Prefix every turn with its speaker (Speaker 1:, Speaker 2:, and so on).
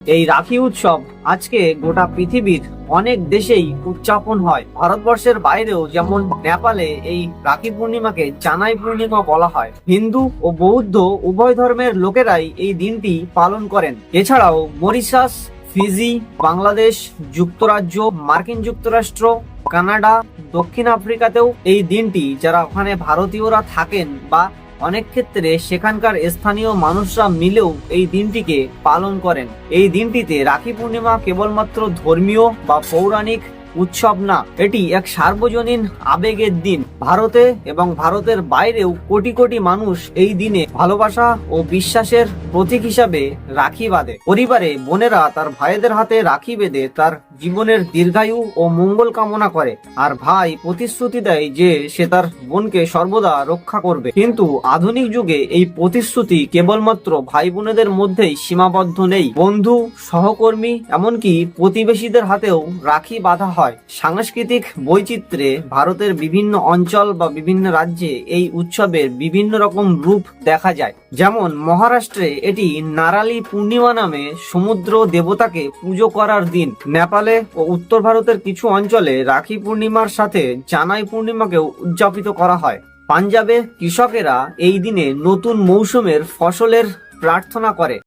Speaker 1: এই রাখি উৎসব আজকে গোটা পৃথিবীর অনেক দেশেই উদযাপন হয়। ভারতবর্ষের বাইরেও যেমন নেপালে এই রাখি পূর্ণিমাকে জানাই পূর্ণিমা বলা হয়। হিন্দু ও বৌদ্ধ উভয় ধর্মের লোকেরাই এই দিনটি পালন করেন। এছাড়াও মরিশাস, ফিজি, বাংলাদেশ, যুক্তরাজ্য, মার্কিন যুক্তরাষ্ট্র, কানাডা, দক্ষিণ আফ্রিকাতেও এই দিনটি, যারা ওখানে ভারতীয়রা থাকেন বা অনেক ক্ষেত্রে সেখানকার স্থানীয় মানুষরা মিলেও এই দিনটিকে পালন করেন। এই দিনটিতে রাখি পূর্ণিমা কেবলমাত্র ধর্মীয় বা পৌরাণিক উৎসব না, এটি এক সার্বজনীন আবেগের দিন। ভারতে এবং ভারতের বাইরেও কোটি কোটি মানুষ এই দিনে ভালোবাসা ও বিশ্বাসের প্রতীক হিসাবে রাখি বাঁধে। পরিবারে বোনেরা তার ভাইদের হাতে রাখি বেঁধে তার জীবনের দীর্ঘায়ু ও মঙ্গল কামনা করে, আর ভাই প্রতিশ্রুতি দেয় যে সে তার বোনকে সর্বদা রক্ষা করবে। কিন্তু আধুনিক যুগে এই প্রতিশ্রুতি কেবলমাত্র ভাই বোনেদের মধ্যেই সীমাবদ্ধ নেই। বন্ধু, সহকর্মী, এমনকি প্রতিবেশীদের হাতেও রাখি বাঁধা হয়। সাংস্কৃতিক বৈচিত্র্যে ভারতের বিভিন্ন অঞ্চল বা বিভিন্ন রাজ্যে এই উৎসবের বিভিন্ন রকম রূপ দেখা যায়। যেমন মহারাষ্ট্রে এটি নারালি পূর্ণিমা নামে সমুদ্র দেবতাকে পুজো করার দিন। নেপালে ও উত্তর ভারতের কিছু অঞ্চলে রাখি পূর্ণিমার সাথে জানাই পূর্ণিমাকেও উদযাপিত করা হয়। পাঞ্জাবে কৃষকেরা এই দিনে নতুন মৌসুমের ফসলের প্রার্থনা করে।